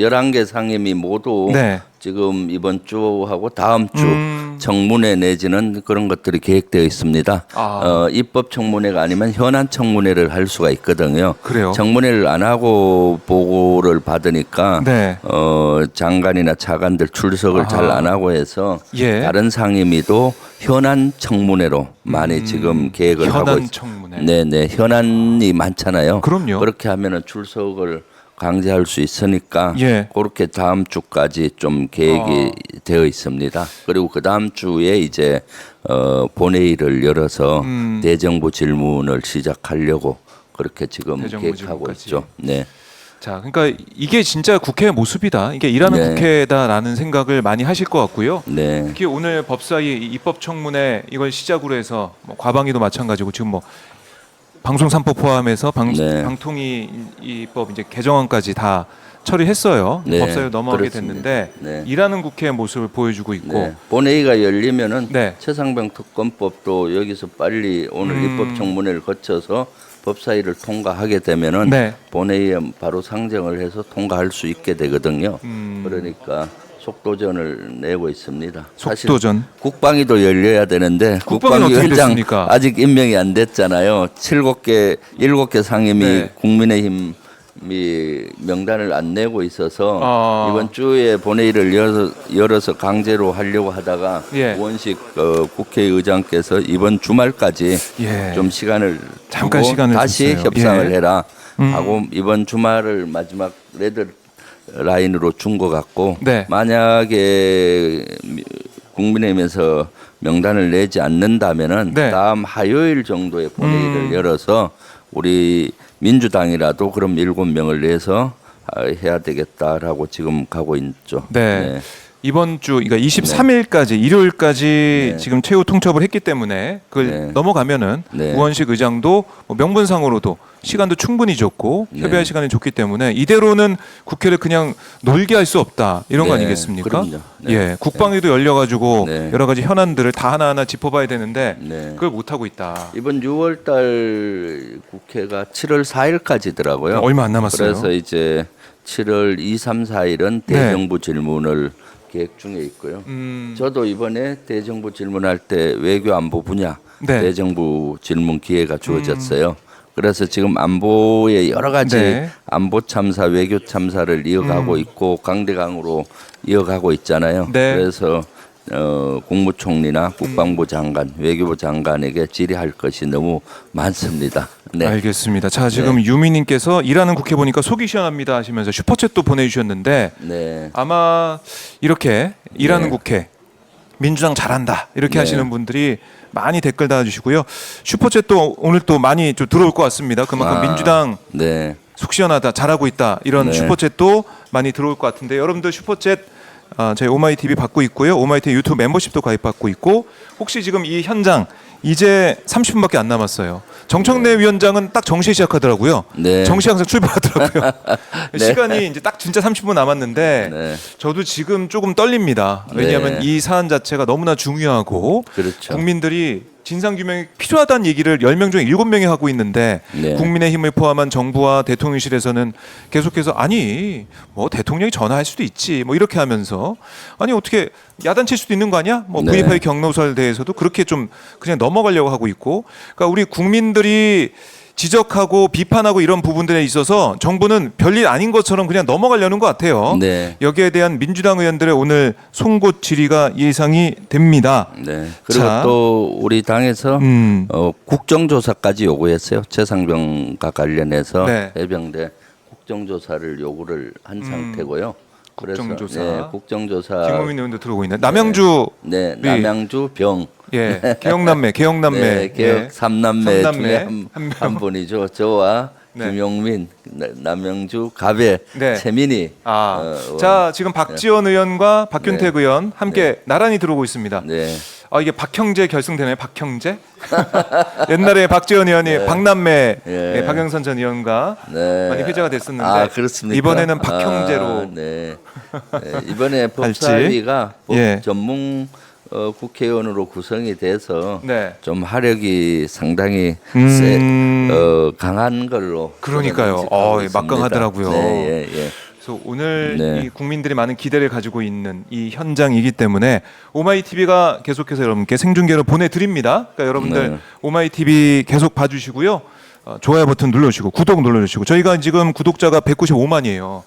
11개 상임위 모두 네. 지금 이번 주하고 다음 주 청문회 내지는 그런 것들이 계획되어 있습니다. 입법 청문회가 아니면 현안 청문회를 할 수가 있거든요. 그래요? 청문회를 안 하고 보고를 받으니까 네. 장관이나 차관들 출석을 잘 안 하고 해서 예. 다른 상임위도 현안 청문회로 많이 지금 계획을 하고 현안 청문회. 네네, 현안이 많잖아요. 그럼요. 그렇게 하면은 출석을 강제할 수 있으니까 예. 그렇게 다음 주까지 좀 계획이 되어 있습니다. 그리고 그 다음 주에 이제 본회의를 열어서 대정부 질문을 시작하려고 그렇게 지금 대정부 계획하고 질문까지. 있죠. 네. 자, 그러니까 이게 진짜 국회의 모습이다. 이게 일하는 네. 국회다라는 생각을 많이 하실 것 같고요. 네. 특히 오늘 법사위 입법청문회 이걸 시작으로 해서 뭐 과방위도 마찬가지고 지금 뭐 방송 3법 포함해서 네. 방통위 입법 이제 개정안까지 다 처리했어요. 네, 법사위로 넘어가게 그렇습니다. 됐는데 네. 일하는 국회의 모습을 보여주고 있고 네. 본회의가 열리면은 네. 최상병 특검법도 여기서 빨리 오늘 입법 청문회를 거쳐서 법사위를 통과하게 되면은 네. 본회의에 바로 상정을 해서 통과할 수 있게 되거든요. 그러니까 속도전을 내고 있습니다. 사실 속도전. 국방위도 열려야 되는데 국방위는 어떻게 국방위원장 됐습니까? 아직 임명이 안 됐잖아요. 7개 상임위 네. 국민의힘이 명단을 안 내고 있어서 이번 주에 본회의를 열어서 강제로 하려고 하다가 예. 원식 국회의장께서 이번 주말까지 예. 좀 시간을 잠깐 두고 시간을 다시 줬어요. 협상을 예. 해라 하고 이번 주말을 마지막 레드 라인으로 준 것 같고 네. 만약에 국민의힘에서 명단을 내지 않는다면은 네. 다음 화요일 정도에 본회의를 열어서 우리 민주당이라도 그럼 7명을 내서 해야 되겠다라고 지금 가고 있죠. 네. 이번 주 그러니까 23일까지 일요일까지 네. 지금 최후 통첩을 했기 때문에 그걸 네. 넘어가면은 네. 우원식 의장도 뭐 명분상으로도 시간도 충분히 줬고 네. 협의할 시간이 줬기 때문에 이대로는 국회를 그냥 놀게 할 수 없다 이런 거 네. 아니겠습니까? 그럼요. 네. 예, 국방위도 열려가지고 네. 여러 가지 현안들을 다 하나하나 짚어봐야 되는데 네. 그걸 못 하고 있다. 이번 6월달 국회가 7월 4일까지더라고요. 얼마 안 남았어요. 그래서 이제 7월 2, 3, 4일은 네. 대정부 질문을 계획 중에 있고요. 저도 이번에 대정부 질문할 때 외교 안보 분야 네. 대정부 질문 기회가 주어졌어요. 그래서 지금 안보의 여러 가지 네. 안보 참사, 외교 참사를 이어가고 있고 강대강으로 이어가고 있잖아요. 네. 그래서 국무총리나 국방부 장관, 외교부 장관에게 질의할 것이 너무 많습니다. 네. 알겠습니다. 자, 지금 유미님께서 일하는 국회 보니까 속이 시원합니다 하시면서 슈퍼챗도 보내주셨는데 네. 아마 이렇게 일하는 네. 국회 민주당 잘한다 이렇게 네. 하시는 분들이 많이 댓글 달아주시고요. 슈퍼챗도 오늘 또 많이 좀 들어올 것 같습니다. 그만큼 민주당 네. 속 시원하다 잘하고 있다 이런 네. 슈퍼챗도 많이 들어올 것 같은데 여러분들 슈퍼챗 저희 오마이TV 받고 있고요. 오마이TV 유튜브 멤버십도 가입받고 있고 혹시 지금 이 현장 이제 30분밖에 안 남았어요. 정청래 위원장은 딱 정시에 시작하더라고요. 네. 정시 항상 출발하더라고요. 네. 시간이 이제 딱 진짜 30분 남았는데 네. 저도 지금 조금 떨립니다. 왜냐하면 네. 이 사안 자체가 너무나 중요하고 그렇죠. 국민들이 진상규명이 필요하다는 얘기를 10명 중에 7명이 하고 있는데 네. 국민의힘을 포함한 정부와 대통령실에서는 계속해서 아니 뭐 대통령이 전화할 수도 있지 뭐 이렇게 하면서 아니 어떻게 야단칠 수도 있는 거 아니야? 뭐 네. V8 경로설에 대해서도 그렇게 좀 그냥 넘어가려고 하고 있고 그러니까 우리 국민들이 지적하고 비판하고 이런 부분들에 있어서 정부는 별일 아닌 것처럼 그냥 넘어가려는 것 같아요. 네. 여기에 대한 민주당 의원들의 오늘 송곳 질의가 예상이 됩니다. 네. 그리고 자. 또 우리 당에서 국정조사까지 요구했어요. 최상병과 관련해서 네. 해병대 국정조사를 요구를 한 상태고요. 국정조사. 그래서 네, 국정조사. 김호민 의원도 들어오고 있네. 남양주 네, 남양주 병. 예 개혁남매 네, 개혁 예. 삼남매 삼남매 중에 한 분이죠. 저와 네. 김용민, 남양주 가배, 네. 최민희. 자 지금 박지원 의원과 박균택 네. 의원 함께 나란히 들어오고 있습니다. 네. 이게 박형제 결승되나요? 박형제? 옛날에 박지원 의원이 박남매 예. 박영선 전 의원과 네. 많이 회자가 됐었는데 그렇습니까? 이번에는 박형제로 네. 네. 이번에 법사위가 법 예. 전문 국회의원으로 구성이 돼서 네. 좀 하력이 상당히 강한 걸로 그러니까요. 저는 인식하고 예, 있습니다. 막강하더라고요. 네, 예, 예. 그래서 오늘 네. 이 국민들이 많은 기대를 가지고 있는 이 현장이기 때문에 오마이TV가 계속해서 여러분께 생중계로 보내드립니다. 그러니까 여러분들 네. 오마이TV 계속 봐주시고요. 좋아요 버튼 눌러주시고 구독 눌러주시고 저희가 지금 구독자가 195만이에요.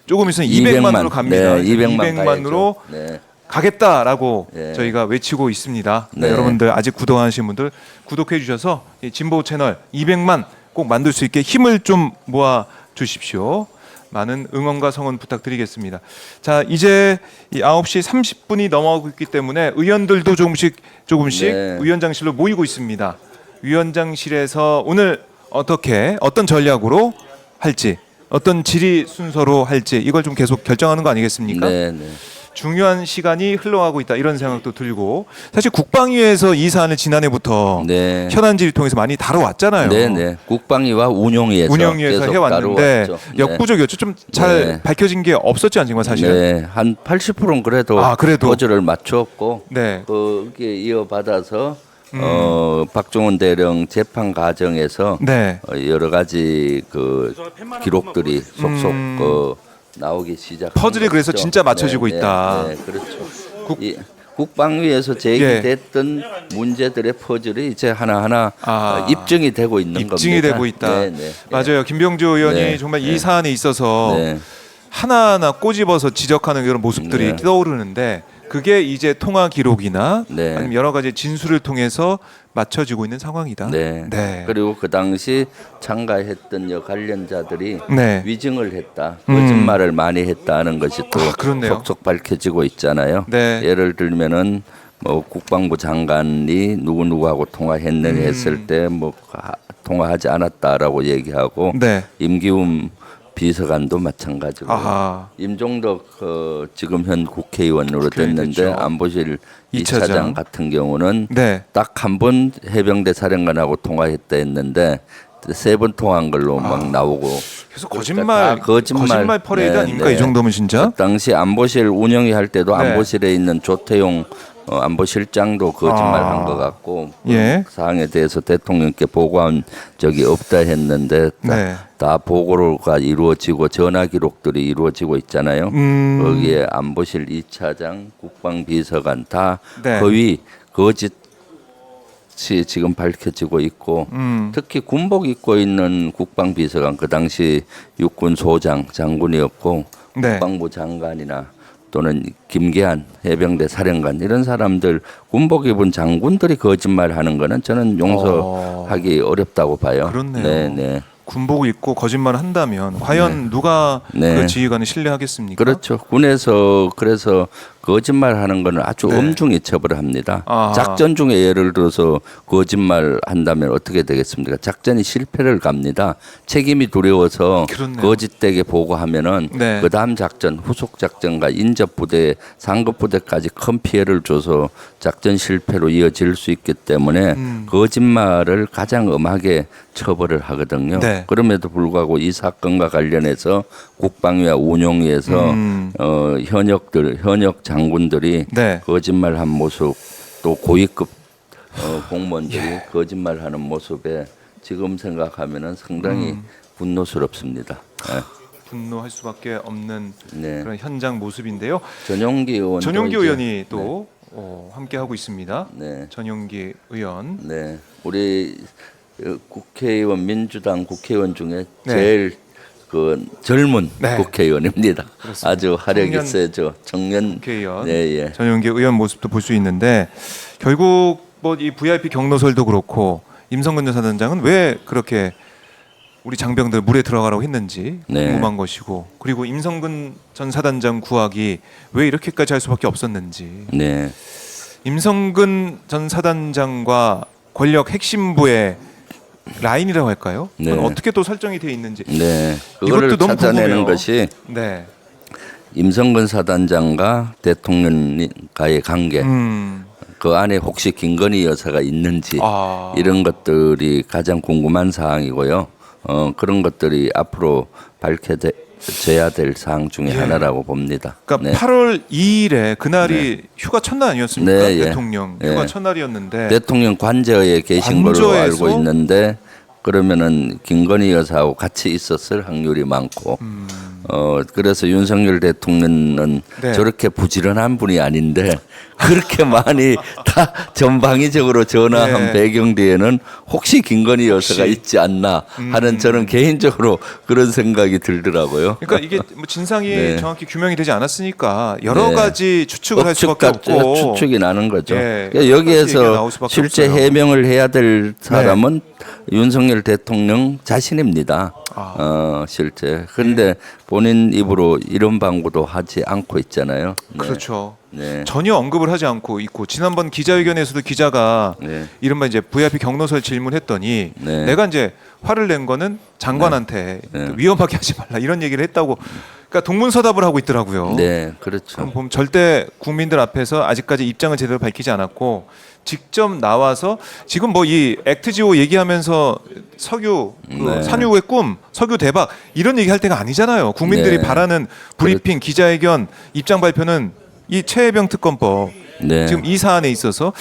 조금 있으면 200만으로 갑니다. 네, 200만으로 네. 가겠다라고 네. 저희가 외치고 있습니다. 네. 여러분들 아직 구독 안 하신 분들 구독해 주셔서 이 진보 채널 200만 꼭 만들 수 있게 힘을 좀 모아 주십시오. 많은 응원과 성원 부탁드리겠습니다. 자, 이제 이 9시 30분이 넘어가고 있기 때문에 의원들도 조금씩 네. 위원장실로 모이고 있습니다. 위원장실에서 오늘 어떤 전략으로 할지, 어떤 질의 순서로 할지 이걸 좀 계속 결정하는 거 아니겠습니까? 네, 네. 중요한 시간이 흘러가고 있다 이런 생각도 들고 사실 국방위에서 이 사안을 지난해부터 네. 현안 질의 통해서 많이 다뤄왔잖아요. 네, 네. 국방위와 운용위에서 계속 해왔는데 다뤄왔죠. 역부족이었죠. 좀 잘 네. 밝혀진 게 없었지 않습니까 사실은. 네, 한 80%는 그래도 그래도. 거절을 맞췄고 네. 거기에 이어받아서 박종원 대령 재판 과정에서 네. 여러 가지 그 기록들이 속속 나오기 시작. 퍼즐이 그래서 진짜 맞춰지고 있다. 네, 그렇죠. 국방위에서 제기됐던 문제들의 퍼즐이 이제 하나하나 입증이 되고 있는 입증이 겁니다. 되고 있다. 네, 네. 맞아요. 김병주 의원이 네. 정말 네. 이 사안에 있어서 네. 하나하나 꼬집어서 지적하는 이런 모습들이 네. 떠오르는데 그게 이제 통화 기록이나 네. 아니면 여러 가지 진술을 통해서 맞춰지고 있는 상황이다. 네. 네. 그리고 그 당시 참가했던 관련자들이 네. 위증을 했다, 거짓말을 많이 했다는 것이 또 그렇네요. 속속 밝혀지고 있잖아요. 네. 예를 들면은 뭐 국방부 장관이 누구누구하고 통화했느냐 했을 때 뭐 통화하지 않았다라고 얘기하고 네. 임기훈 비서관도 마찬가지고 아하. 임종덕 지금 현 국회의원으로 국회의원 됐는데 됐죠. 안보실 이 2차장 차장. 같은 경우는 네. 딱 한 번 해병대 사령관하고 통화했다 했는데 3번 통화한 걸로 막 나오고 계속 그러니까 다 거짓말 퍼레이드 네, 아닙니까? 네. 이 정도면 진짜? 그 당시 안보실 운영위 할 때도 네. 안보실에 있는 조태용 안보실장도 거짓말한 것 같고 예. 그 사항에 대해서 대통령께 보고한 적이 없다 했는데 네. 다 보고가 이루어지고 전화 기록들이 이루어지고 있잖아요. 거기에 안보실 2차장, 국방비서관 다 네. 거의 거짓이 지금 밝혀지고 있고 특히 군복 입고 있는 국방비서관 그 당시 육군소장 장군이었고 네. 국방부 장관이나 또는 김계한 해병대 사령관 이런 사람들 군복 입은 장군들이 거짓말하는 거는 저는 용서하기 어렵다고 봐요. 그렇네요. 네, 네. 군복을 입고 거짓말을 한다면 과연 누가 네. 그 지휘관을 신뢰하겠습니까? 그렇죠. 군에서 그래서 거짓말하는 거는 아주 네. 엄중히 처벌을 합니다. 아하. 작전 중에 예를 들어서 거짓말 한다면 어떻게 되겠습니까? 작전이 실패를 갑니다. 책임이 두려워서 그렇네요. 거짓되게 보고하면은 네. 그 다음 작전, 후속 작전과 인접 부대, 상급 부대까지 큰 피해를 줘서 작전 실패로 이어질 수 있기 때문에 거짓말을 가장 엄하게 처벌을 하거든요. 네. 그럼에도 불구하고 이 사건과 관련해서 국방위와 운용위에서 현역 장군들이 네. 거짓말한 모습 또 고위급 공무원들이 거짓말하는 모습에 지금 생각하면은 상당히 분노스럽습니다. 네. 분노할 수밖에 없는 네. 그런 현장 모습인데요. 전용기 의원 전용기 의원이 또 함께 하고 있습니다. 네. 전용기 의원. 네. 우리 국회의원 민주당 국회의원 중에 네. 제일 그 젊은 네. 국회의원입니다. 그렇습니다. 아주 화력이 청년 세죠. 청년 국회의원. 네, 예. 전용기 의원 모습도 볼 수 있는데 결국 뭐 이 VIP 경로설도 그렇고 임성근 전 사단장은 왜 그렇게 우리 장병들 물에 들어가라고 했는지 네. 궁금한 것이고 그리고 임성근 전 사단장 구학이 왜 이렇게까지 할 수밖에 없었는지 네. 임성근 전 사단장과 권력 핵심부의 라인이라고 할까요? 네. 그건 어떻게 또 설정이 되어 있는지 네. 그거를 이것도 너무 찾아내는 궁금해요. 것이 네. 임성근 사단장과 대통령과의 관계 그 안에 혹시 김건희 여사가 있는지 이런 것들이 가장 궁금한 사항이고요. 그런 것들이 앞으로 밝혀져야 될 사항 중에 하나라고 봅니다. 그러니까 네. 8월 2일에 그날이 휴가 첫날 아니었습니까? 네, 예. 대통령 예. 휴가 첫날이었는데 대통령 관저에 계신 걸로 관저에서? 알고 있는데 그러면은 김건희 여사하고 같이 있었을 확률이 많고 그래서 윤석열 대통령은 네. 저렇게 부지런한 분이 아닌데 그렇게 많이 다 전방위적으로 전화한 네. 배경 뒤에는 혹시 김건희 여사가 혹시. 있지 않나 하는 저는 개인적으로 그런 생각이 들더라고요. 그러니까 이게 뭐 진상이 네. 정확히 규명이 되지 않았으니까 여러 네. 가지 추측을 할 수밖에 없고 추측이 나는 거죠. 예, 그러니까 여러 가지 얘기가 나올 여기에서 수밖에 실제 없어요. 해명을 해야 될 사람은 윤석열 대통령 자신입니다. 실제. 그런데 본인 입으로 이런 방구도 하지 않고 있잖아요. 네. 그렇죠. 네. 전혀 언급을 하지 않고 있고 지난번 기자회견에서도 기자가 네. 이른바 이제 VIP 경로설 질문했더니 네. 내가 이제 화를 낸 거는 장관한테 네. 위험하게 하지 말라 이런 얘기를 했다고. 그러니까 동문서답을 하고 있더라고요. 네, 그렇죠. 그럼 보면 절대 국민들 앞에서 아직까지 입장을 제대로 밝히지 않았고 직접 나와서 지금 뭐 이 액트지오 얘기하면서 석유 그 네. 산유의 꿈 석유 대박 이런 얘기할 때가 아니잖아요. 국민들이 네. 바라는 브리핑 기자회견 입장 발표는 이 최혜병 특검법 네. 지금 이 사안에 있어서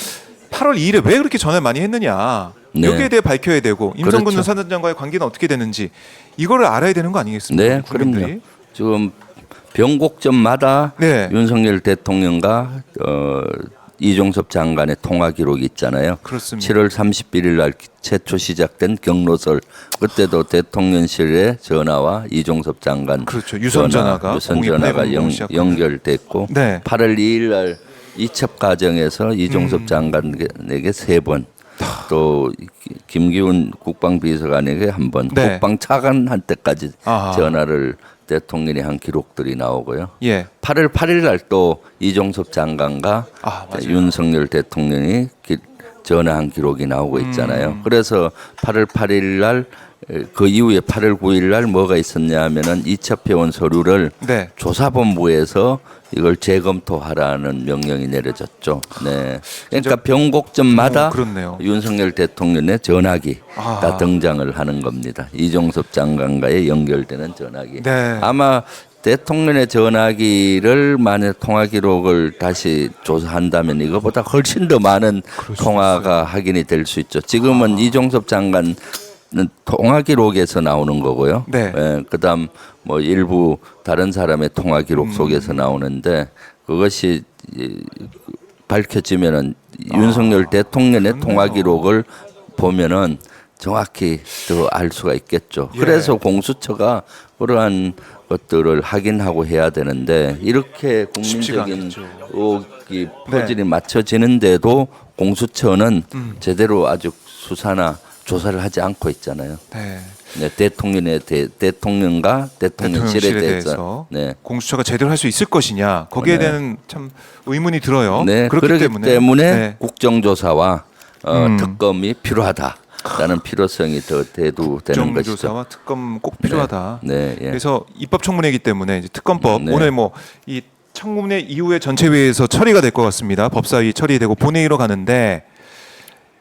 8월 2일에 왜 그렇게 전화를 많이 했느냐 네. 여기에 대해 밝혀야 되고 임성근 그렇죠. 전 사단장과의 관계는 어떻게 되는지 이거를 알아야 되는 거 아니겠습니까? 네, 국민들이. 그럼요. 지금 변곡점마다 네. 윤석열 대통령과 이종섭 장관의 통화 기록이 있잖아요. 그렇습니다. 7월 31일 날 최초 시작된 경로설 그때도 대통령실의 전화와 이종섭 장관 그렇죠. 유선 전화가 유선 전화가 0280으로 시작하는. 연결됐고 네. 8월 2일 날 이첩 과정에서 이종섭 장관에게 3번 또 김기훈 국방비서관에게 1번 네. 국방차관한테까지 아하. 전화를 대통령이 한 기록들이 나오고요. 예. 8월 8일 날 또 이종섭 장관과 아, 맞아요. 윤석열 대통령이 전화한 기록이 나오고 있잖아요. 그래서 8월 8일 날 그 이후에 8월 9일 날 뭐가 있었냐 하면은 이첩해온 서류를 네. 조사본부에서 이걸 재검토하라는 명령이 내려졌죠. 네. 그러니까 변곡점마다 그렇네요. 윤석열 대통령의 전화기 아. 다 등장을 하는 겁니다. 이종섭 장관과의 연결되는 전화기. 네. 아마 대통령의 전화기를 만약 통화 기록을 다시 조사한다면 이거보다 훨씬 더 많은 통화가 확인이 될 수 있죠. 지금은 이종섭 장관은 통화 기록에서 나오는 거고요. 네. 예, 그다음 뭐 일부 다른 사람의 통화 기록 속에서 나오는데 그것이 밝혀지면은 윤석열 대통령의 통화 기록을 보면은 정확히 더 알 수가 있겠죠. 예. 그래서 공수처가 그러한 것들을 확인하고 해야 되는데 이렇게 쉽지가 국민적인 않겠죠. 의혹이 퍼즐이 맞춰지는데도 공수처는 제대로 아직 수사나 조사를 하지 않고 있잖아요. 네. 네, 대통령과 대통령실에 대통령실에 대해서 대해서 네. 공수처가 제대로 할 수 있을 것이냐 거기에 네. 대한 참 의문이 들어요. 네, 그렇기 때문에 네. 국정조사와 특검이 필요하다라는 필요성이 더 대두되는 것이죠. 국정조사와 특검 꼭 필요하다. 네, 예. 그래서 입법 청문회이기 때문에 이제 특검법 네. 오늘 뭐 이 청문회 이후에 전체회의에서 처리가 될 것 같습니다. 법사위 처리되고 본회의로 가는데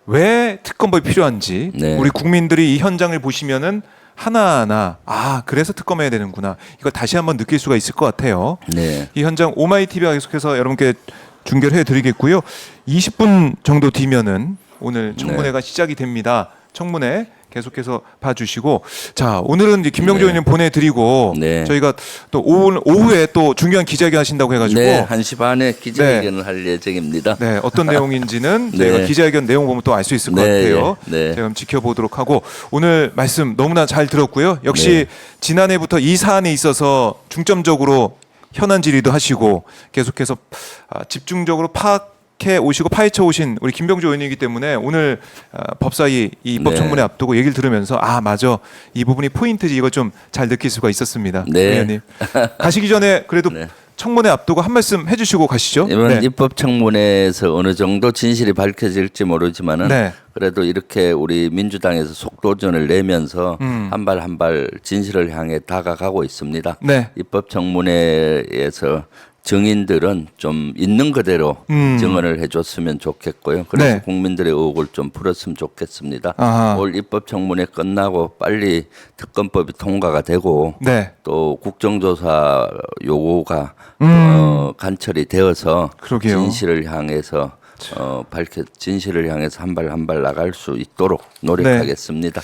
왜 특검법이 필요한지 네. 우리 국민들이 이 현장을 보시면은 하나하나 그래서 특검해야 되는구나 이거 다시 한번 느낄 수가 있을 것 같아요. 네. 이 현장 오마이TV가 계속해서 여러분께 중계를 해드리겠고요. 20분 정도 뒤면은 오늘 청문회가 시작이 됩니다. 청문회 계속해서 봐주시고 자 오늘은 이제 김명조 의원님 보내드리고 네. 저희가 또 오후에 또 중요한 기자회견 하신다고 해가지고 네, 1시 반에 기자회견을 할 예정입니다. 네, 어떤 내용인지는 네. 저희가 기자회견 내용 보면 또 알 수 있을 것 네, 같아요. 네. 제가 한번 지켜보도록 하고 오늘 말씀 너무나 잘 들었고요. 역시 네. 지난해부터 이 사안에 있어서 중점적으로 현안 질의도 하시고 계속해서 집중적으로 파악해 오시고 파헤쳐 오신 우리 김병조 의원이기 때문에 오늘 법사위 이 입법 네. 청문회 앞두고 얘기를 들으면서 맞아 이 부분이 포인트지 이거 좀 잘 느낄 수가 있었습니다. 네. 의원님 가시기 전에 그래도 네. 청문회 앞두고 한 말씀 해주시고 가시죠. 이번 네. 입법청문회에서 어느 정도 진실이 밝혀질지 모르지만은 네. 그래도 이렇게 우리 민주당에서 속도전을 내면서 한 발 한 발 진실을 향해 다가가고 있습니다. 네. 입법청문회에서 증인들은 좀 있는 그대로 증언을 해줬으면 좋겠고요. 그래서 네. 국민들의 의혹을 좀 풀었으면 좋겠습니다. 아하. 올 입법청문회 끝나고 빨리 특검법이 통과가 되고 네. 또 국정조사 요구가 간철이 되어서 그러게요. 진실을 향해서 진실을 향해서 한 발 한 발 나갈 수 있도록 노력하겠습니다.